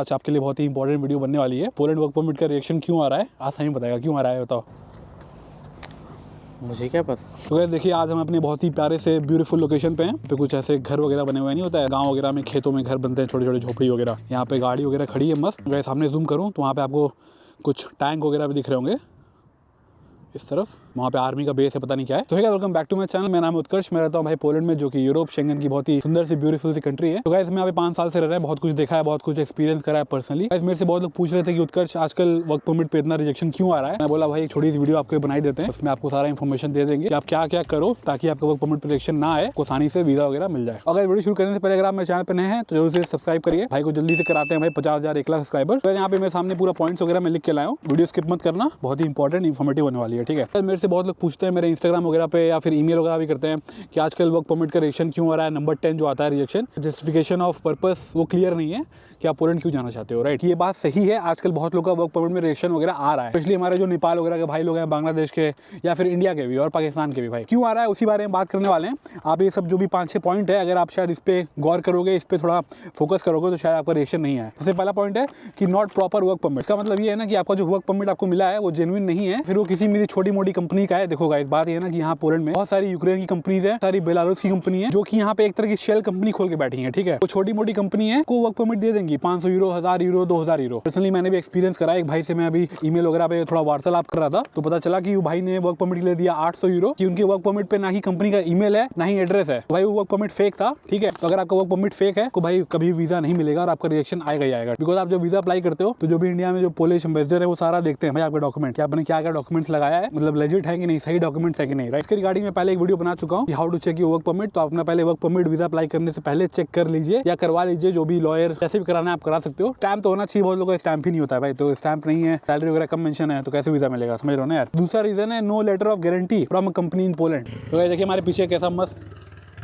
आज आपके लिए बहुत ही इंपॉर्टेंट वीडियो बनने वाली है। पोलैंड वर्क परमिट का रिएक्शन क्यों आ रहा है, आज सही बताएगा क्यों आ रहा है, बताओ। मुझे क्या पता। तो गाइस देखिए, आज हम अपने बहुत ही प्यारे से ब्यूटीफुल लोकेशन पे हैं। पे कुछ ऐसे घर वगैरह बने हुए नहीं होता है, गांव वगैरह में खेतों में घर बनते हैं, छोटे छोटे झोपड़ी वगैरह। यहाँ पे गाड़ी वगैरह खड़ी है मस्त। गाइस सामने जूम करूँ तो वहाँ पे आपको कुछ टैंक वगैरह भी दिख रहे होंगे इस तरफ। वहाँ पे आर्मी का बेस है, पता नहीं क्या है। तो welcome back to my channel. मेरा नाम है उत्कर्ष, मैं रहता हूँ भाई पोलैंड में, जो कि यूरोप शेंगन की बहुत ही सुंदर सी ब्यूटीफुल सी कंट्री है। तो गाइस मैं यहाँ पे 5 साल से रह रहा है, बहुत कुछ देखा है, बहुत कुछ एक्सपीरियंस करा है पर्सनली। गाइस मेरे से बहुत लोग पूछ रहे थे कि उत्कर्ष आजकल वर्क परमिट पे इतना रिजेक्शन क्यों आ रहा है। मैं बोला भाई एक छोटी सी वीडियो आपको बनाई देते हैं, उसमें आपको सारा इन्फॉर्मेशन दे देंगे कि आप क्या क्या करो ताकि आपका वर्क परमिट रिजेक्शन ना आए, आसानी से वीजा वगैरह मिल जाए। अगर वीडियो शुरू करने से पहले अगर आप मेरे चैनल पर नए हैं तो जरूर से सब्सक्राइब करिए। भाई को जल्दी से कराते हैं भाई 50,000 1 लाख सब्सक्राइबर। तो यहाँ पे मेरे सामने पूरा पॉइंट्स वगैरह मैं लिख के लाया हूँ, वीडियो स्किप मत करना, बहुत ही इंपॉर्टेंट इन्फॉर्मेटिव होने वाली है, ठीक है। मेरे से बहुत लोग पूछते हैं मेरे इंस्टाग्राम वगैरह पे या फिर ईमेल वगैरह भी करते हैं कि आजकल वर्क परमिट का रिएक्शन क्यों आ रहा है। नंबर 10 जो आता है रिएक्शन, जस्टिफिकेशन ऑफ पर्पस, वो क्लियर नहीं है कि आप पोलैंड क्यों जाना चाहते हो, राइट। ये बात सही है, आजकल बहुत लोग का वर्क परमिट में रिएक्शन वगैरह आ रहा है, स्पेशली हमारे जो नेपाल वगैरह के भाई लोग हैं, बांग्लादेश के या फिर इंडिया के भी और पाकिस्तान के भी भाई। क्यों आ रहा है उसी बारे में बात करने वाले हैं। आप ये सब जो भी 5-6 पॉइंट है, अगर आप शायद इस पे गौर करोगे, इस पे थोड़ा फोकस करोगे तो शायद आपका रिएक्शन नहीं है। सबसे पहला पॉइंट है कि नॉट प्रॉपर वर्क परमिट। इसका मतलब ये है ना कि आपका जो वर्क परमिट आपको मिला है वो जेन्युइन नहीं है, फिर वो किसी मेरी छोटी मोटी कंपनी का है। देखो गाइस, बात ये है ना कि यहाँ पोलैंड में बहुत सारी यूक्रेन की कंपनीज है, सारी बेलारूस की कंपनी है, जो कि यहाँ पे एक तरह की शेल कंपनी खोल के बैठी है, ठीक है। वो छोटी मोटी कंपनी है को वर्क परमिट दे देंगी 500 यूरो, 1000 यूरो, 2000 यूरो। पर्सनली मैंने भी एक्सपीरियंस करा। एक भाई से मैं अभी ईमेल वगैरह पे थोड़ा वार्तालाप कर रहा था तो पता चला कि वो भाई ने वर्क परमिट के लिए दिया 800 यूरो, कि उनके वर्क परमिट पे ना ही कंपनी का ईमेल है ना ही एड्रेस है। भाई वो वर्क परमिट फेक था, ठीक है। तो अगर आपका वर्क परमिट फेक है तो भाई कभी वीजा नहीं मिलेगा और आपका रिएक्शन आएगा ही आएगा। बिकॉज आप जब वीजा अप्लाई करते हो तो जो भी इंडिया में जो पोलिश एम्बेसडर है वो सारा देखते हैं भाई आपके डॉक्यूमेंट, कि आपने क्या क्या डॉक्यूमेंट्स लगाया है, मतलब लेजिट है कि नहीं, सही डॉक्यूमेंट्स है कि नहीं, राइट। इसकी रिगार्डिंग में पहले एक वीडियो बना चुका हूँ कि how to check your work permit. तो अपना पहले वर्क परमिट वीजा अप्लाई करने से पहले चेक कर लीजिए या करवा लीजिए, जो भी लॉयर जैसे भी कराना है आप करा सकते हो। स्टैम्प तो होना चाहिए, बहुत लोगों का स्टैम्प ही नहीं होता है भाई, तो स्टैम्प नहीं है, सैलरी वगैरह कम मेंशन है तो कैसे वीजा मिलेगा, समझ रहे हो ना यार। दूसरा रीजन है no letter of guarantee from a company in Poland. तो देखिए हमारे पीछे कैसा मस्त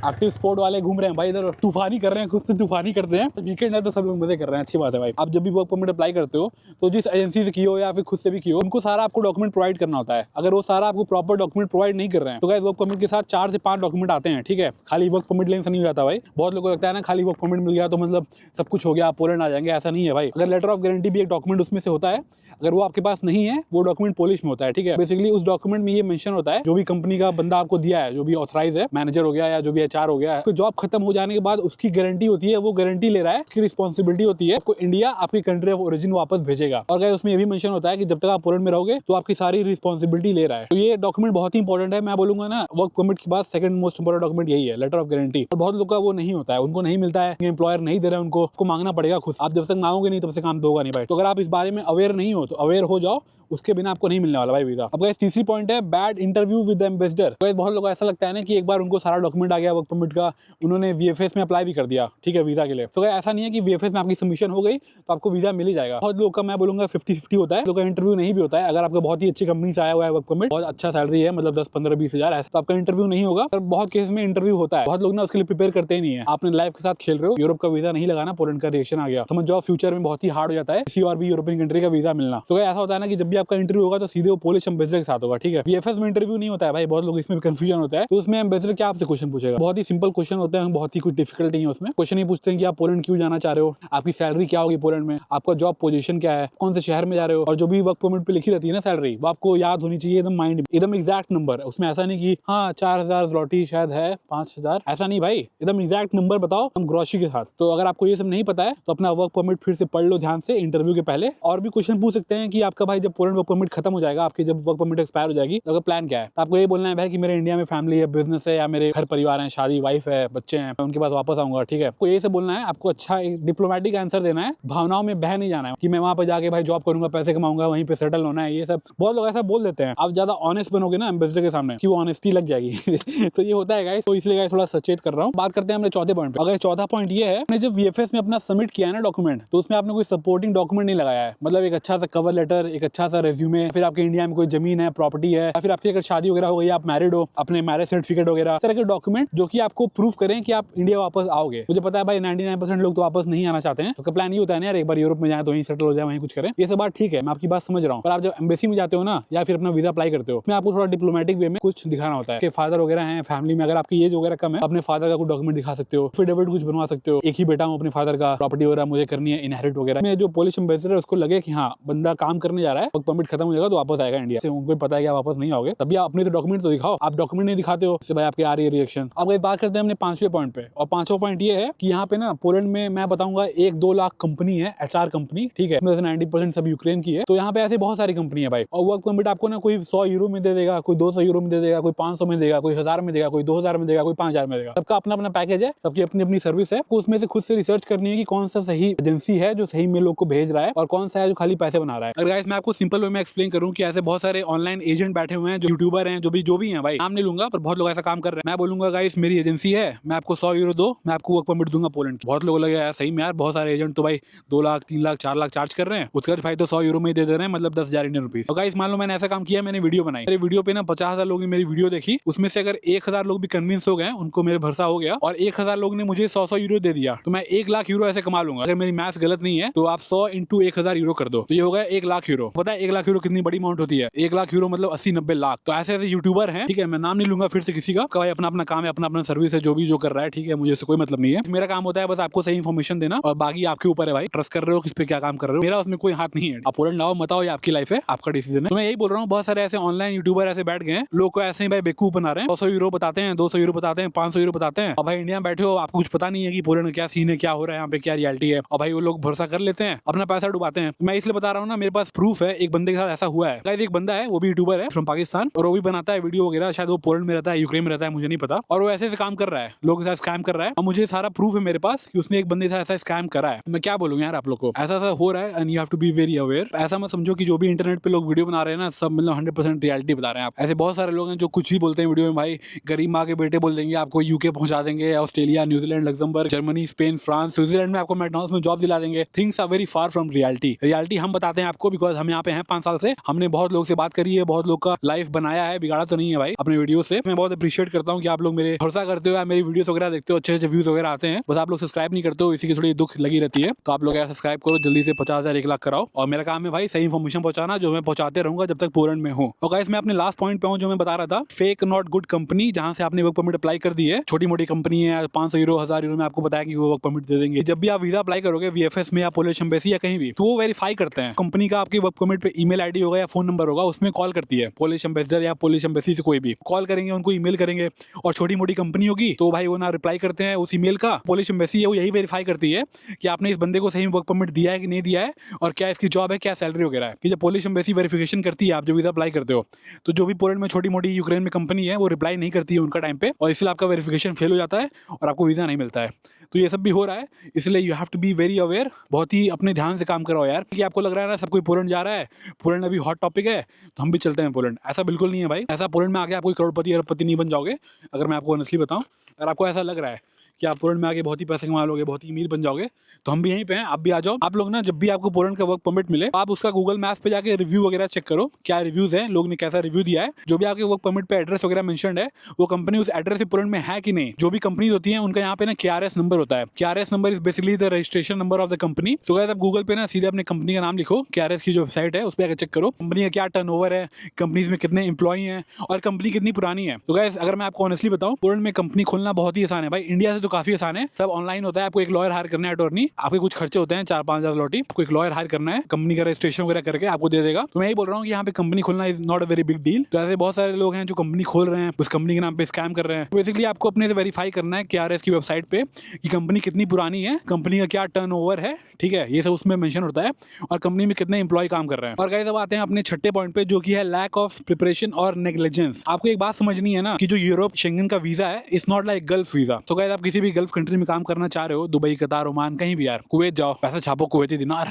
एक्टिव स्पोर्ट वाले घूम रहे हैं भाई, इधर तूफानी कर रहे हैं, खुद से तूफानी करते हैं। वीकेंड है तो सब लोग मजे कर रहे हैं, अच्छी बात है भाई। आप जब भी वर्क परमिट अप्लाई करते हो तो जिस एजेंसी से किया हो या फिर खुद से भी किया हो, उनको सारा आपको डॉक्यूमेंट प्रोवाइड करना होता है। अगर वो सारा आपको प्रॉपर डॉक्यूमेंट प्रोवाइड नहीं कर रहे हैं तो गाइस वर्क परमिट के साथ 4 से 5 डॉक्यूमेंट आते हैं, ठीक है। खाली वर्क परमिट लेने से नहीं हो जाता भाई। बहुत लोगों को लगता है ना खाली वर्क परमिट मिल गया तो मतलब सब कुछ हो गया, आप पोलैंड आ जाएंगे, ऐसा नहीं है भाई। अगर लेटर ऑफ गारंटी भी एक डॉक्यूमेंट उसमें से होता है, अगर वो आपके पास नहीं है, वो डॉक्यूमेंट पोलिश में होता है, ठीक है। बेसिकली उस डॉक्यूमेंट में ये मेंशन होता है, जो भी कंपनी का बंदा आपको दिया है, जो भी ऑथराइज है, मैनेजर हो गया या जो भी HR हो गया है, जॉब खत्म हो जाने के बाद उसकी गारंटी होती है, वो गारंटी ले रहा है, उसकी रिस्पॉन्सिबिलिटी होती है आपको इंडिया आपकी कंट्री ऑफ ओरिजिन वापस भेजेगा। और गाइस उसमें ये भी मेंशन होता है कि जब तक आप पोलैंड में रहोगे तो आपकी सारी रिस्पॉन्सिबिलिटी ले रहा है। तो ये डॉक्यूमेंट बहुत ही इंपॉर्टेंट है। मैं बोलूंगा ना वर्क परमिट के बाद सेकंड मोस्ट इंपॉर्टेंट डॉक्यूमेंट यही है, लेटर ऑफ गारंटी। और बहुत लोग का वो नहीं होता है, उनको नहीं मिलता है, एम्प्लॉयर नहीं दे रहा है, उनको मांगना पड़ेगा खुद। आप जब तक मांगोगे नहीं तब से काम तो होगा नहीं भाई। तो अगर आप इस बारे में अवेयर नहीं हो तो अवेयर हो जाओ, उसके बिना आपको नहीं मिलने वाला भाई वीजा। अब गाइस तीसरी पॉइंट है bad interview with the ambassador. Guys बहुत लोगों को ऐसा लगता है ना कि एक बार उनको सारा डॉक्यूमेंट आ गया वर्क परमिट का, उन्होंने VFS में अप्लाई भी कर दिया, ठीक है, वीजा के लिए। तो ऐसा नहीं है कि VFS में आपकी सबमिशन हो गई तो आपको वीजा मिल ही जाएगा। बहुत लोग का मैं बोलूंगा 50-50 होता है, लोग का इंटरव्यू नहीं भी होता है। अगर आपका बहुत ही अच्छी कंपनी से आया हुआ है वर्क परमिट, बहुत अच्छा सैलरी है, मतलब 10-15-20 हजार ऐसा, तो आपका इंटरव्यू नहीं होगा। और बहुत केस में इंटरव्यू होता है, बहुत लोग ना उसके लिए प्रिपेयर करते ही नहीं है। आपने लाइफ के साथ खेल रहे हो, यूरोप का वीजा नहीं लगाना, पोलैंड का रिएक्शन आ गया, समझ जाओ फ्यूचर में बहुत ही हार्ड हो जाता है किसी और भी यूरोपियन कंट्री का वीजा मिलना। तो ऐसा होता है ना कि जब भी आपका इंटरव्यू होगा तो सीधे वो पोलिश एम्बेसडर के साथ होगा, ठीक है। VFS में इंटरव्यू नहीं होता है भाई, बहुत लोग इसमें कंफ्यूजन होता है। तो उसमें एम्बेसडर क्या आपसे क्वेश्चन पूछेगा, बहुत ही सिंपल क्वेश्चन होते हैं, बहुत ही कुछ डिफिकल्ट नहीं है उसमें। क्वेश्चन ही पूछते हैं कि आप पोलैंड क्यों जाना चाह रहे हो, आपकी सैलरी क्या होगी पोलैंड में, आपका जॉब पोजीशन क्या है, कौन से शहर में जा रहे हो, और जो भी वर्क परमिट पे लिखी रहती है ना सैलरी, वो आपको याद होनी चाहिए एकदम माइंड में, एकदम एग्जैक्ट नंबर। उसमें ऐसा नहीं कि हाँ 4000 ज़्लॉटी शायद है 5000, ऐसा नहीं भाई, एकदम एग्जैक्ट नंबर बताओ हम ग्रोसरी के साथ। तो अगर आपको ये सब नहीं पता है तो अपना वर्क परमिट फिर से पढ़ लो ध्यान से इंटरव्यू के पहले। और भी क्वेश्चन पूछ सकते हैं कि आपका भाई जब पोलैंड वर्क परमिट खत्म हो जाएगा, आपकी जब वर्क परमिट एक्सपायर हो जाएगी तो आपका प्लान क्या है। तो आपको ये बोलना है भाई कि मेरे इंडिया में फैमिली है, बिजनेस है, या मेरे घर परिवार है, शादी, वाइफ है, बच्चे हैं, मैं उनके पास वापस आऊंगा, ठीक है। आपको ये सब बोलना है, आपको अच्छा डिप्लोमेटिक आंसर देना है, भावनाओं में बह नहीं जाना है कि मैं वहां पर जाके भाई जॉब करूंगा, पैसे कमाऊंगा, वहीं पे सेटल होना है। ये सब बहुत लोग ऐसा बोल देते हैं। आप ज्यादा ऑनेस्ट बनोगे ना एम्बेसडर के सामने कि वो ऑनेस्टी लग जाएगी तो ये होता है गाइस, तो इसलिए गाइस थोड़ा सचेत कर रहा हूँ। बात करते हैं हमने चौथे पॉइंट पे। अगर चौथा पॉइंट ये है, आपने जब VFS में अपना सबमिट किया है ना डॉक्यूमेंट, तो उसमें आपने कोई सपोर्टिंग डॉक्यूमेंट नहीं लगाया है, मतलब एक अच्छा सा कवर लेटर, एक अच्छा सा रेज्यूमे, फिर आपके इंडिया में कोई जमीन है, प्रॉपर्टी है, या फिर आपकी अगर शादी वगैरह हो गई, आप मैरिड हो, अपने मैरिज सर्टिफिकेट वगैरह, इस तरह के डॉक्यूमेंट जो कि आपको प्रूफ करें कि आप इंडिया वापस आओगे। मुझे पता है भाई 99% लोग तो वापस नहीं आना चाहते हैं, तो प्लान ये होता है ना यार एक बार यूरोप में जाए तो वहीं सेटल हो जाए, वहीं कुछ करें। ये सब बात ठीक है, मैं आपकी बात समझ रहा हूँ, पर आप जब एम्बेसी में जाते हो ना या फिर अपना वीजा अप्लाई करते हो, उसमें आपको थोड़ा डिप्लोमेटिक वे में कुछ दिखाना होता है कि फादर वगैरह हैं फैमिली में, अगर आपकी एज वगैरह कम है अपने फादर का कोई डॉक्यूमेंट दिखा सकते हो, एफिडेविट कुछ बनवा सकते हो, एक ही बेटा हूँ अपने फादर का, प्रॉपर्टी वगैरह मुझे करनी है इनहेरिट वगैरह। में जो पोलिश एम्बेसडर है उसको लगे कि हाँ बंदा काम करने जा रहा है, परमिट खत्म हो जाएगा तो वापस आएगा इंडिया से, उनको पता है कि आप वापस नहीं आओगे, तभी आप अपने तो डॉक्यूमेंट तो दिखाओ। आप डॉक्यूमेंट नहीं दिखाते हो भाई आपके आ रही है रिएक्शन। अब बात करते हैं हमने 5वें पॉइंट पे, और 5वां पॉइंट ये है कि यहाँ पे ना पोलैंड में मैं बताऊंगा 1-2 लाख कंपनी है, HR कंपनी, ठीक है, 90% सब यूक्रेन की है। तो यहाँ पे ऐसे बहुत सारी कंपनी है भाई, और वर्क परमिट आपको ना कोई 100 यूरो में दे देगा, कोई 200 यूरो में दे देगा, कोई 500 में देगा, कोई 1000 में देगा, कोई 2000 में देगा, कोई 5000 में देगा। सबका अपना अपना पैकेज है, सबकी अपनी अपनी सर्विस है। उसमें से खुद से रिसर्च करनी है कि कौन सा सही एजेंसी है जो सही में लोग को भेज रहा है और कौन सा है जो खाली पैसे बना रहा है। अगर गाइस मैं आपको सिंपल वे में एक्सप्लेन करूं कि ऐसे बहुत सारे ऑनलाइन एजेंट बैठे हुए हैं, जो यूट्यूबर हैं, जो भी हैं भाई, नाम नहीं लूंगा पर बहुत लोग ऐसा काम कर रहे हैं। मैं बोलूंगा गाइस मेरी एजेंसी है, मैं आपको 100 यूरो दो, मैं आपको वर्क परमिट दूंगा पोलैंड की। बहुत लोग लगे यार सही में यार, बहुत सारे एजेंट तो भाई 2 लाख 3 लाख 4 लाख चार्ज कर रहे हैं, उत्कर्ष भाई तो 100 यूरो में दे रहे हैं, मतलब 10,000 इंडियन रुपीज। तो गाइस मान लो मैंने ऐसा काम किया, मैंने वीडियो बनाई, मेरे वीडियो पे ना 50,000 लोग ने मेरी वीडियो देखी, उसमें से अगर 1,000 लोग भी कन्विंस हो गए, उनको मेरे भरोसा हो गया, और 1,000 लोग ने मुझे 100 यूरो दे दिया, तो मैं 1 लाख यूरो ऐसे कमा लूंगा। अगर मेरी मैथ्स गलत नहीं है तो आप 100 × 1,000 यूरो कर दो, तो ये हो गया 1 लाख यूरो। पता है 1 लाख यूरो कितनी बड़ी अमाउंट होती है? 1 लाख यूरो मतलब 80-90 लाख। तो ऐसे ऐसे यूट्यूबर हैं, ठीक है, मैं नाम नहीं लूंगा फिर से किसी का, भाई अपना अपना काम है, अपना अपना सर्विस है, जो कर रहा है, ठीक है, मुझे इससे कोई मतलब नहीं है। मेरा काम होता है बस आपको सही इन्फॉर्मेशन देना, और बाकी आपके ऊपर है भाई, ट्रस्ट कर रहे हो किस पे क्या काम कर रहे हो, मेरा उसमें कोई हाथ नहीं है। आप पोलैंड आओ मत आओ, ये आपकी लाइफ है, आपका डिसीजन है। तो मैं यही बोल रहा हूँ, बहुत सारे ऐसे ऑनलाइन यूट्यूबर ऐसे बैठ गए हैं, लोग को ऐसे ही भाई बेवकूफ बना रहे हैं, 100 यूरो बताते हैं, 200 यूरो बताते हैं, 500 यूरो बताते हैं, और भाई इंडिया में बैठे हो, आपको कुछ पता नहीं है कि पोलैंड में क्या सीन है, क्या हो रहा है, यहाँ पे क्या रियलिटी है, और भाई वो लोग भरोसा कर लेते हैं, अपना पैसा डुबाते हैं। मैं इसलिए बता रहा हूँ ना, मेरे पास प्रूफ है, एक बंदे के साथ ऐसा हुआ है। एक बंदा है, वो भी यूट्यूबर है फ्रॉम पाकिस्तान, और वो भी बनाता है वीडियो वगैरह, शायद वो पोलैंड में रहता है, यूक्रेन में रहता है, मुझे नहीं पता, और वो ऐसे काम कर रहा है, लोगों के साथ स्कैम कर रहा है, और मुझे सारा प्रूफ है मेरे पास कि उसने एक बंदे के साथ ऐसा स्कैम करा है। मैं क्या बोलूँ यार आप लोग को, ऐसा हो रहा है and you have to be very aware. ऐसा मत समझो कि जो भी इंटरनेट पे लोग वीडियो बना रहे हैं ना, सब मतलब 100% रियलिटी बता रहे हैं। आप ऐसे बहुत सारे लोग हैं जो कुछ भी बोलते हैं वीडियो में, भाई गरीब माँ के बेटे बोल देंगे आपको यूके पहुंचा देंगे, Australia, New Zealand, Luxembourg, Germany, Spain, France, Switzerland में आपको मैकडॉनल्ड्स में जॉब दिला देंगे। Things are very far from reality हम बताते हैं आपको, बिकॉज हम यहाँ पे हैं 5 साल से, हमने बहुत लोग से बात करी है, बहुत लोग का लाइफ बनाया है, बिगाड़ा तो नहीं है भाई अपने वीडियो से। मैं बहुत अप्रिशिएट करता हूँ कि आप लोग मेरे भरोसा करते हो, मेरी वीडियोस वगैरह देखते हो, अच्छे अच्छे व्यूज वगैरह आते हैं, बस आप लोग सब्सक्राइब नहीं करते हो, इसी की थोड़ी दुख लगी रहती है। तो आप लोग यार सब्सक्राइब करो जल्दी से, 50,000 1 लाख कराओ, और मेरा काम है भाई सही इन्फॉर्मेशन पहुंचाना, जो मैं पहुंचाते रहूंगा जब तक पोलैंड में हूँ। और गाइस मैं अपने लास्ट पॉइंट पे हूँ, जो मैं बता रहा था, फेक नॉट गुड कंपनी, जहां से आपने वर्क परमिट अप्लाई कर दी है, छोटी मोटी कंपनी है, 500 यूरो 1000 यूरो में आपको बताया कि वो वर्क परमिट दे देंगे। जब भी आप वीजा अप्लाई करोगे VFS में या पोलिश एम्बेसी या कहीं भी, तो वो वेरीफाई करते हैं कंपनी का, आपके वर्क परमिट पे ईमेल आईडी होगा या फोन नंबर होगा, उसमें कॉल करती है पोलिश एम्बेसडर या पोलिश एम्बेसी से, कोई भी कॉल करेंगे, उनको ईमेल करेंगे, और छोटी मोटी कंपनी होगी तो भाई वो ना रिप्लाई करते हैं उस ईमेल का। पोलिश एम्बेसी है वो यही वेरीफाई करती है कि आपने इस बंदे को सही वर्क परमिट दिया है कि नहीं दिया है, और क्या इसकी जॉब है, क्या सैलरी वगैरह है। कि जब पोलिश एम्बेसी वेरिफिकेशन करती है आप जो वीजा अप्लाई करते हो, तो जो भी पोलैंड में छोटी मोटी यूक्रेन में कंपनी है वो रिप्लाई नहीं करती है उनका टाइम पे, और इसलिए आपका वेरिफिकेशन फेल हो जाता है और आपको वीजा नहीं मिलता है। तो ये सब भी हो रहा है, इसलिए you have to be very aware, बहुत ही अपने ध्यान से काम करो यार। कि आपको लग रहा है ना सब कोई पोलैंड जा रहा है, पोलैंड अभी हॉट टॉपिक है तो हम भी चलते हैं पोलैंड, ऐसा बिल्कुल नहीं है भाई। ऐसा पोलैंड में आके आप कोई करोड़पति अरबपति नहीं बन जाओगे, अगर मैं आपको ऑनेस्टली बताऊं। अगर आपको ऐसा लग रहा है कि आप पोलैंड में आके बहुत ही पैसे कमा लोगे, बहुत ही अमीर बन जाओगे, तो हम भी यहीं पे हैं, आप भी आ जाओ। आप लोग ना जब भी आपको पोलैंड का वर्क परमिट मिले, आप उसका गूगल मैप्स पे जाके रिव्यू वगैरह चेक करो, क्या रिव्यूज है, लोग ने कैसा रिव्यू दिया है। जो भी आपके वर्क परमिट पे एड्रेस वगैरह मेंशन्ड है, वो कंपनी उस एड्रेस पे पोलैंड में है कि नहीं। जो भी कंपनी होती है उनका यहाँ पे ना KRS नंबर होता है। KRS number is basically the registration number of the company. तो गाइस आप गूगल पे ना सीधे अपने कंपनी का नाम लिखो, KRS की जो वेबसाइट है उस पर चेक करो कंपनी का क्या टर्नओवर है, कंपनीज में कितने एम्प्लॉई हैं, और कंपनी कितनी पुरानी है। तो गाइस अगर मैं आपको ऑनेस्टली बताऊं, पोलैंड में कंपनी खोलना बहुत ही आसान है भाई, इंडिया से तो काफी आसान है, सब ऑनलाइन होता है। आपको एक लॉयर हायर करना है, अटॉर्नी, आपके कुछ खर्चे होते हैं 4-5 हज़ार लौटी, आपको एक लॉयर हायर करना है, कंपनी का रजिस्ट्रेशन वगैरह करके आपको दे देगा। तो मैं यही बोल रहा हूँ कि यहाँ पे कंपनी खोलना is not a very big deal. तो ऐसे बहुत सारे लोग हैं जो कंपनी खोल रहे हैं, उस कंपनी के नाम पे स्कैम कर रहे हैं। बेसिकली आपको अपने से वेरीफाई करना है KRS की वेबसाइट पे कि कंपनी कितनी पुरानी है, कंपनी का क्या टर्नओवर है, ठीक है, ये सब उसमें मेंशन होता है, और कंपनी में कितने एम्प्लॉय काम कर रहे हैं। और गाइस अब आते हैं अपने छठे पॉइंट पे, जो कि है लैक ऑफ प्रिपरेशन और नेग्लिजेंस। आपको एक बात समझनी है ना कि जो यूरोप शेंगन का वीजा है, it's not like gulf visa. तो गाइस आप किसी किसी भी गल्फ कंट्री में काम करना चाह रहे हो, दुबई, कतार, ओमान, कहीं भी यार, कुवैत जाओ, पैसा छापो कुवैती दिनार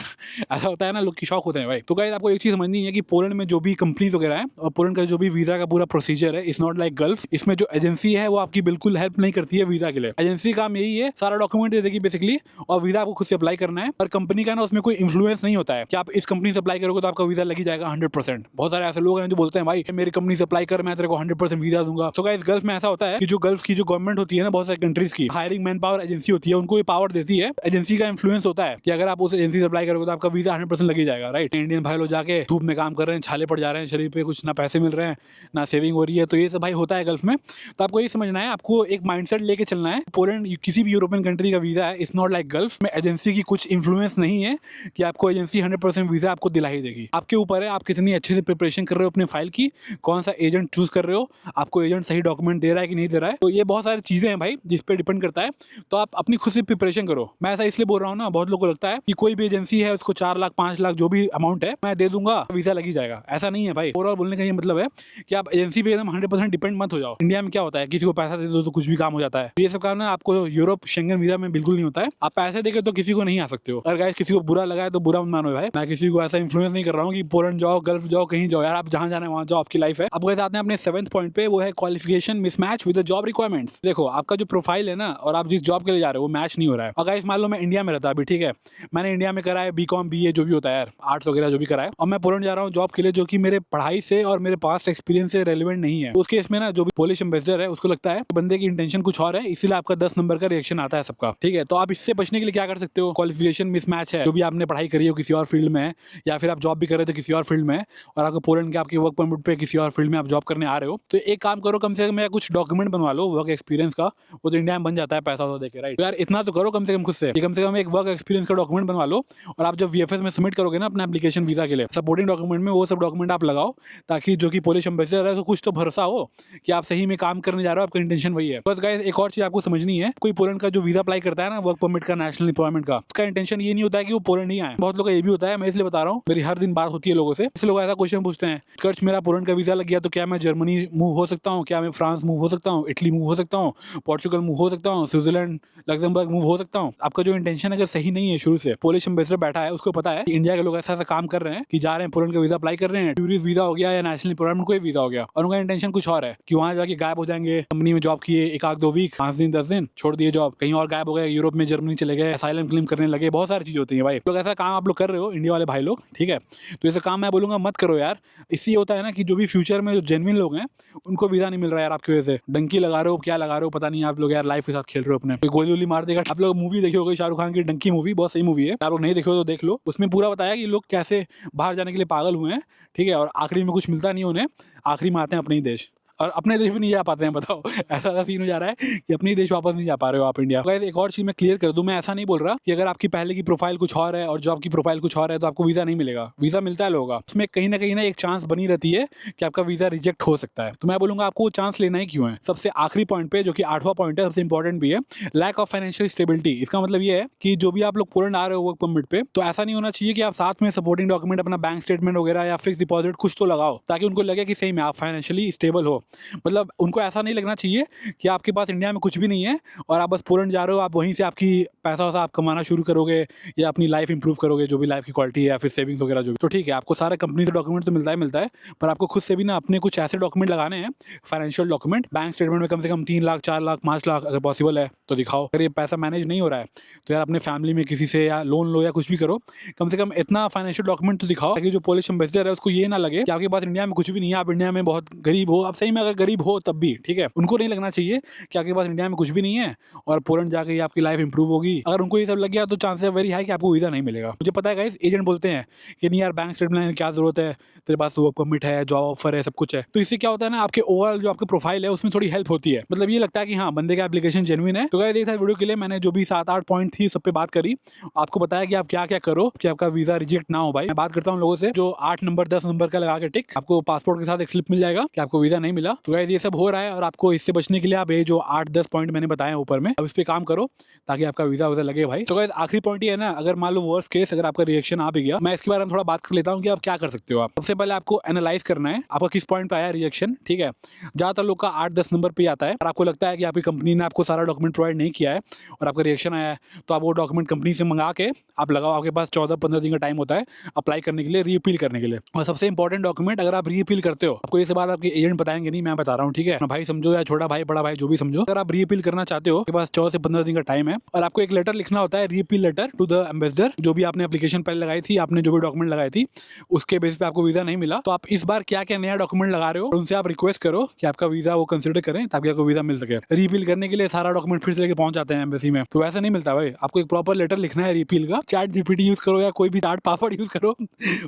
ऐसा होता है ना, लोग की शौक होते हैं भाई। तो गाइस आपको एक चीज समझनी है कि पोलैंड में जो भी कंपनीज वगैरह है और पोलैंड का जो भी वीजा का पूरा प्रोसीजर है, इट्स नॉट लाइक गल्फ। इसमें जो एजेंसी है वो आपकी बिल्कुल हेल्प नहीं करती है वीजा के लिए। एजेंसी का काम यही है, सारा डॉक्यूमेंट दे देगी बेसिकली, और वीजा आपको खुद से अप्लाई करना है। और कंपनी का ना उसमें कोई इन्फ्लुएंस नहीं होता है कि आप इस कंपनी से अप्लाई करोगे तो आपका वीजा लगी जाएगा 100%। बहुत सारे ऐसे लोग हैं जो बोलते हैं भाई मेरी कंपनी से अप्लाई कर, मैं तेरे को 100% वीजा दूंगा। सो गाइस गल्फ में ऐसा होता है कि जो गल्फ की जो गवर्नमेंट होती है ना, बहुत सारी कंट्रीज की हायरिंग मैन पावर एजेंसी होती है, उनको ये पावर देती है। एजेंसी का इन्फ्लुएंस होता है कि अगर आप उस एजेंसी से अप्लाई करोगे तो आपका वीजा 100% लगी जाएगा, राइट। इंडियन भाई लोग जाके धूप में काम कर रहे हैं, छाले पड़ जा रहे हैं शरीर पे, कुछ ना पैसे मिल रहे हैं ना सेविंग हो रही है, तो ये सब भाई होता है गल्फ में। तो आपको ये समझना है, आपको एक माइंडसेट लेके चलना है। पोलैंड किसी भी यूरोपियन कंट्री का वीजा है, इट्स नॉट लाइक गल्फ में एजेंसी की कुछ इन्फ्लुएंस नहीं है कि आपको एजेंसी 100% वीजा आपको दिला ही देगी। आपके ऊपर है आप कितनी अच्छे से प्रिपरेशन कर रहे हो अपने फाइल की, कौन सा एजेंट चूज कर रहे हो, आपको एजेंट सही डॉक्यूमेंट दे रहा है कि नहीं दे रहा है। तो ये बहुत सारी चीजें हैं भाई जिस पे डिपेंड करता है। तो आप अपनी खुद से प्रिपरेशन करो। मैं ऐसा इसलिए बोल रहा हूँ ना, बहुत लोगों को लगता है कि कोई भी एजेंसी है उसको 4 लाख 5 लाख जो भी अमाउंट है मैं दे दूंगा, वीजा लगी जाएगा। ऐसा नहीं है भाई। ओवरऑल बोलने का ये मतलब है कि आप एजेंसी पे एकदम 100% डिपेंड मत हो जाओ। इंडिया में क्या होता है, किसी को पैसा दे दो तो कुछ भी काम हो जाता है। ये सब काम ना आपको यूरोप शेंगन वीजा में बिल्कुल नहीं होता है। आप पैसे देकर तो किसी को नहीं आ सकते हो। अगर गाइस किसी को बुरा लगा है तो बुरा मत मानो भाई, मैं किसी को ऐसा इन्फ्लुएंस नहीं कर रहा हूँ कि पोलैंड जाओ, गल्फ जाओ, कहीं जाओ यार, आप जहाँ जाना है वहाँ जाओ, आपकी लाइफ है। अब आते हैं अपने 7th पॉइंट पे, वो है qualification mismatch with the job requirements. देखो आपका जो प्रोफाइल है ना और आप जिस जॉब के लिए जा रहे हो वो मैच नहीं हो रहा है। और गाइस मान लो मैं इंडिया में रहता अभी, ठीक है, मैंने इंडिया में करा है बीकॉम बीए जो भी होता है यार, आर्ट्स वगैरह जो भी करा है, और मैं पोलैंड जा रहा हूँ जॉब के लिए जो कि मेरे पढ़ाई से और मेरे पास एक्सपीरियंस से रेलिवेंट नहीं है। उस केस में ना जो भी पोलिश एम्बेसडर है उसको लगता है बंदे की इंटेंशन कुछ और है, इसीलिए आपका 10 नंबर का रिएक्शन आता है सबका, ठीक है। तो आप इससे बचने के लिए क्या कर सकते हो, क्वालिफिकेशन मिसमैच है, जो भी आपने पढ़ाई करी हो किसी और फील्ड में है, या फिर आप जॉब भी कर रहे थे किसी और फील्ड में और आपको पोलैंड के आपके वर्क परमिट पे किसी और फील्ड में आप जॉब करने आ रहे हो, तो एक काम करो, कम से कम कुछ डॉक्यूमेंट बनवा लो वर्क एक्सपीरियंस का। वो तो इंडिया में बन जाता है पैसा तो देके, राइट। तो यार इतना तो करो कम से कम खुद से, कम से कम एक वर्क एक्सपीरियंस का डॉक्यूमेंट बनवा लो। और आप जब वीएफएस में सबमिट करोगे ना अपना एप्लीकेशन वीजा के लिए, सपोर्टिंग डॉक्यूमेंट में वो सब डॉक्यूमेंट आप लगाओ, ताकि जो कि पोलिश एम्बेसडर है तो कुछ तो भरोसा हो कि आप सही में काम करने जा रहे हो, आपका इंटेंशन वही है। बस गाइस एक और चीज आपको समझनी है, कोई पोलैंड का जो वीजा अप्लाई करता है ना वर्क परमिट का, नेशनल एम्प्लॉयमेंट का, उसका इंटेंशन ये नहीं होता है कि वो पोलैंड नहीं आए। बहुत लोग का ये भी होता है, मैं इसलिए बता रहा हूँ, मेरी हर दिन बात होती है लोगों से। ऐसे लोग ऐसा क्वेश्चन पूछते हैं, कर्ज मेरा पोलैंड का वीजा लग गया तो क्या मैं जर्मनी मूव हो सकता हूँ, क्या मैं फ्रांस मूव हो सकता हूँ, इटली मूव हो सकता हूँ, पोर्चुगल मूव हो सकता हूँ, स्विट्जरलैंड लग्जमबर्ग मूव हो सकता हूँ। आपका जो इंटेंशन अगर सही नहीं है शुरू से, पोलिश एम्बेसडर बैठा है उसको पता है कि इंडिया के लोग ऐसा काम कर रहे हैं कि जा रहे हैं पोलैंड का वीजा अप्लाई कर रहे हैं, टूरिस्ट वीजा हो गया या नेशनल एम्प्लॉयमेंट कोई वीजा हो गया, और उनका इंटेंशन कुछ और है कि वहां जाके गायब हो जाएंगे। कंपनी में जॉब किए 1-2 वीक, 5 दिन 10 दिन, छोड़ दिए जॉब, कहीं और गायब हो गए, यूरोप में जर्मनी चले गए, असाइलम क्लेम करने लगे, बहुत सारी चीजें होती है भाई। लोग ऐसा काम आप लोग कर रहे हो इंडिया वाले भाई लोग, ठीक है, तो ऐसा काम मैं बोलूंगा मत करो यार। इससे होता है ना कि जो भी फ्यूचर में जो जेन्युइन लोग हैं उनको वीजा नहीं मिल रहा है यार आपकी वजह से। डंकी लगा रहे हो, क्या लगा रहे हो पता नहीं, आप लोग यार लाइफ के साथ खेल रहे हो अपने, कोई गोली मार देगा। आप लोग मूवी देखी होगी शाहरुख खान की डंकी मूवी, बहुत सही मूवी है, आप लोग नहीं देखो तो देख लो। उसमें पूरा बताया कि लोग कैसे बाहर जाने के लिए पागल हुए हैं, ठीक है, और आखिरी में कुछ मिलता नहीं उन्हें, आखिरी में आते हैं अपने ही देश, और अपने देश भी नहीं जा पाते हैं। बताओ ऐसा सीन हो जा रहा है कि अपने देश वापस नहीं जा पा रहे हो आप इंडिया। गाइस एक और चीज मैं क्लियर कर दूं, मैं ऐसा नहीं बोल रहा कि अगर आपकी पहले की प्रोफाइल कुछ और है और जॉब की प्रोफाइल कुछ और है तो आपको वीजा नहीं मिलेगा। वीजा मिलता है लोगों का, उसमें कहीं ना एक चांस बनी रहती है कि आपका वीजा रिजेक्ट हो सकता है। तो मैं बोलूंगा आपको चांस लेना ही क्यों है। सबसे आखिरी पॉइंट पे, जो कि 8वां पॉइंट है, सबसे इंपॉर्टेंट भी है, लैक ऑफ फाइनेंशियल स्टेबिलिटी। इसका मतलब ये है कि जो भी आप लोग पोलैंड आ रहे हो वर्क परमिट पे, तो ऐसा नहीं होना चाहिए कि आप साथ में सपोर्टिंग डॉक्यूमेंट अपना बैंक स्टेटमेंट वगैरह या फिक्स डिपॉजिट कुछ तो लगाओ, ताकि उनको लगे कि सही में आप फाइनेंशियली स्टेबल हो। मतलब उनको ऐसा नहीं लगना चाहिए कि आपके पास इंडिया में कुछ भी नहीं है और आप बस पोलैंड जा रहे हो, आप वहीं से आपकी पैसा वैसा आप कमाना शुरू करोगे या अपनी लाइफ इंप्रूव करोगे, जो भी लाइफ की क्वालिटी है या फिर सेविंग्स वगैरह जो भी। तो ठीक है, आपको सारे कंपनी से डॉक्यूमेंट तो मिलता है, पर आपको खुद से भी ना अपने कुछ ऐसे डॉक्यूमेंट लगाने हैं, फाइनेंशियल डॉक्यूमेंट। बैंक स्टेटमेंट में कम से कम 3 लाख 4 लाख 5 लाख अगर पॉसिबल है तो दिखाओ। अगर ये पैसा मैनेज नहीं हो रहा है तो यार अपने फैमिली में किसी से या लोन लो या कुछ भी करो, कम से कम इतना फाइनेंशियल डॉक्यूमेंट तो दिखाओ, ताकि जो पोलिश एम्बेसडर है उसको ये ना लगे कि आपके पास इंडिया में कुछ भी नहीं है, आप इंडिया में बहुत गरीब हो। आप सही में अगर गरीब हो तब भी ठीक है, उनको नहीं लगना चाहिए कि आपके पास इंडिया में कुछ भी नहीं है और पोलैंड जाके आपकी लाइफ इंप्रूव होगी। अगर उनको ये सब लग गया तो चांसेस वेरी हाई कि आपको वीजा नहीं मिलेगा। मुझे पता है गाइस, एजेंट बोलते हैं कि नहीं यार बैंक स्टेटमेंट क्या जरूरत है, तेरे पास वर्क परमिट है, जॉब ऑफर है, सब कुछ है। तो इससे क्या होता है ना, आपके ओवरऑल जो आपका प्रोफाइल है उसमें थोड़ी हेल्प होती है। मतलब ये लगता है कि हाँ बंदे का एप्लीकेशन जेन्युइन है। तो गाइस देखा वीडियो के लिए मैंने जो भी 7-8 पॉइंट थी सब पे बात करी, आपको बताया कि आप क्या क्या करो कि आपका वीजा रिजेक्ट ना हो। भाई मैं बात करता हूँ लोगों से जो 8 नंबर 10 नंबर का लगा के टिक, आपको पासपोर्ट के साथ एक स्लिप मिल जाएगा कि आपको वीजा नहीं मिला। मिला। तो गाइस ये सब हो रहा है और आपको इससे बचने के लिए आप ये जो 8-10 पॉइंट मैंने बताए हैं ऊपर में, अब इस पे काम करो ताकि आपका वीजा वगैरह लगे भाई। तो गाइस आखिरी पॉइंट ये है ना, अगर मान लो वर्स्ट केस अगर आपका रिएक्शन आ भी गया, मैं इसके बारे में थोड़ा बात कर लेता हूँ कि आप क्या कर सकते हो। आप सबसे पहले आपको एनालाइज करना है आपका किस पॉइंट पे आया रिएक्शन, ठीक है। ज्यादातर लोग का 8-10 नंबर पे आता है और आपको लगता है कि आपकी कंपनी ने आपको सारा डॉक्यूमेंट प्रोवाइड नहीं किया है और आपका रिएक्शन आया है, तो आप वो डॉक्यूमेंट कंपनी से मंगा के आप लगाओ। आपके पास 14-15 दिन का टाइम होता है अप्लाई करने के लिए, रीअपील करने के लिए। और सबसे इंपॉर्टेंट डॉक्यूमेंट, अगर आप रीअपील करते हो, आपको ये बात आपके एजेंट बताएंगे नहीं, मैं बता रहा हूँ, ठीक है। भाई समझो या छोटा भाई बड़ा भाई जो भी समझो, अगर आप रीअपील करना चाहते हो, आपके पास 14 से 15 दिन का टाइम है और आपको एक लेटर लिखना होता है, reappeal letter to the ambassador. जो भी आपने एप्लीकेशन पहले लगाई थी, आपने जो भी डॉक्यूमेंट लगाई थी, उसके बेस पे आपको वीजा नहीं मिला, तो आप इस बार क्या क्या नया डॉक्यूमेंट लगा रहे हो उनसे आप रिक्वेस्ट करो कि आपका वीजा वो कंसिडर करें ताकि आपको वीजा मिल सके। रीअपील करने के लिए सारा डॉक्यूमेंट फिर से लेके पहुंच जाते हैं एम्बेसी में, तो वैसा नहीं मिलता भाई। आपको एक प्रॉपर लेटर लिखना है रीअपील का। चैट जीपीटी यूज करो या कोई भी चाट पापड़ यूज करो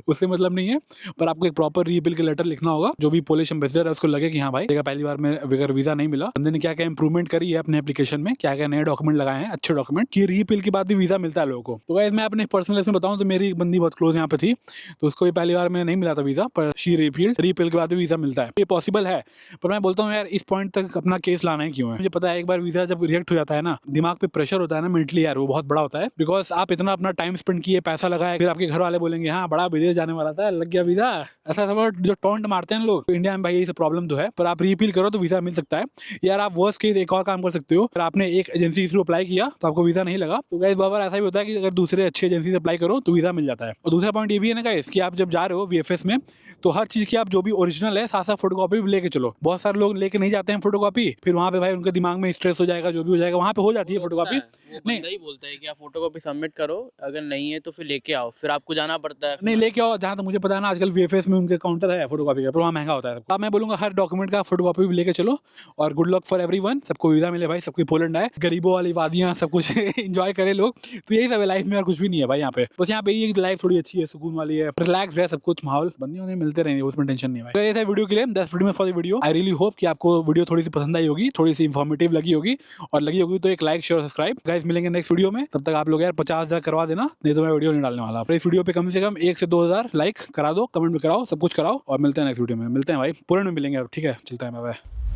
उससे मतलब नहीं है, पर आपको एक प्रॉपर रीअपील का लेटर लिखना होगा। जो भी पोलिश एम्बेसडर है उसको लगे कि हाँ भाई पहली बार में अगर वीजा नहीं मिला, बंदे ने क्या क्या इंप्रूवमेंट करी है अपने एप्लीकेशन में, क्या क्या नए डॉक्यूमेंट लगाए हैं, अच्छे डॉक्यूमेंट, कि रीअपील के बाद भी वीजा मिलता है लोगों को। तो गाइस मैं अपने पर्सनल में बताऊं तो मेरी बंदी बहुत क्लोज यहाँ पे थी, तो उसको भी पहली बार में नहीं मिला था वीजा, पर शी रीअपील के बाद भी वीजा मिलता है। ये पॉसिबल है, पर मैं बोलता हूँ यार इस पॉइंट तक अपना केस लाना है क्यों है। मुझे पता है एक बार वीजा जब रिएक्ट हो जाता है ना, दिमाग पे प्रेशर होता है ना मेंटली यार, वो बहुत बड़ा होता है। बिकॉज आप इतना अपना टाइम स्पेंड किए, पैसा लगाया, फिर आपके घर वाले बोलेंगे हाँ बड़ा विदेश जाने वाला था, लग गया वीजा। ऐसा सब जो टॉन्ट मारते हैं लोग इंडिया में, भाई ये सब प्रॉब्लम तो है, पर आप रीअपील करो तो वीजा मिल सकता है। यार आप वर्स्ट केस एक और काम कर सकते हो, अगर आपने एक एजेंसी के थ्रू अप्लाई किया तो आपको वीजा नहीं लगा, तो गाइस बार ऐसा भी होता है कि अगर दूसरे अच्छे एजेंसी से अप्लाई करो तो वीजा मिल जाता है। और दूसरा पॉइंट ये भी है ना गाइस कि आप जब जा रहे हो वीएफएस में, तो हर चीज की आप जो भी ओरिजिनल है साथ साथ फोटोकॉपी भी लेके चलो। बहुत सारे लोग लेके नहीं जाते हैं फोटोकॉपी, फिर वहाँ पे भाई उनके दिमाग में स्ट्रेस हो जाएगा, जो भी हो जाएगा वहाँ पे हो जाती है फोटोकॉपी। नहीं ही बोलता है कि आप फोटोकॉपी सबमिट करो, अगर नहीं है तो फिर लेके आओ, फिर आपको जाना पड़ता है। नहीं लेके आओ, जहाँ तक मुझे पता है ना आजकल वीएफएस में उनके काउंटर है फोटोकॉपी का, पर वहाँ महंगा होता है। अब मैं बोलूंगा हर डॉक्यूमेंट का फोटोकॉपी भी लेके चलो और गुड लक फॉर एवरीवन। सबको वीजा मिले भाई, सबकी पोलैंड आए, गरीबों वाली वादियाँ सब कुछ एंजॉय करे लोग। तो यही सब है लाइफ में, और कुछ भी नहीं है भाई यहाँ पे। बस यहाँ पे ये लाइफ थोड़ी अच्छी है, सुकून वाली है, रिलैक्स है सब कुछ, माहौल बंदियों ने मिलते रहेंगे, उसमें टेंशन नहीं है। तो ये था वीडियो के लिए, that's pretty much for the video. I really hope कि आपको वीडियो थोड़ी सी पसंद आई होगी, थोड़ी सी इन्फॉर्मेटिव लगी होगी, और लगी होगी तो एक लाइक शेयर सब्सक्राइब। गाइस मिलेंगे नेक्स्ट वीडियो में, तब तक आप लोग यार 50,000 करवा देना, नहीं तो मैं वीडियो नहीं डालने वाला। इस वीडियो पे कम से कम 1 से 2,000 लाइक करा दो, कमेंट में कराओ, सब कुछ कराओ, और मिलते हैं नेक्स्ट वीडियो में। मिलते हैं भाई, पूर्ण में मिलेंगे अब, ठीक है, चलता है, बाय बाय।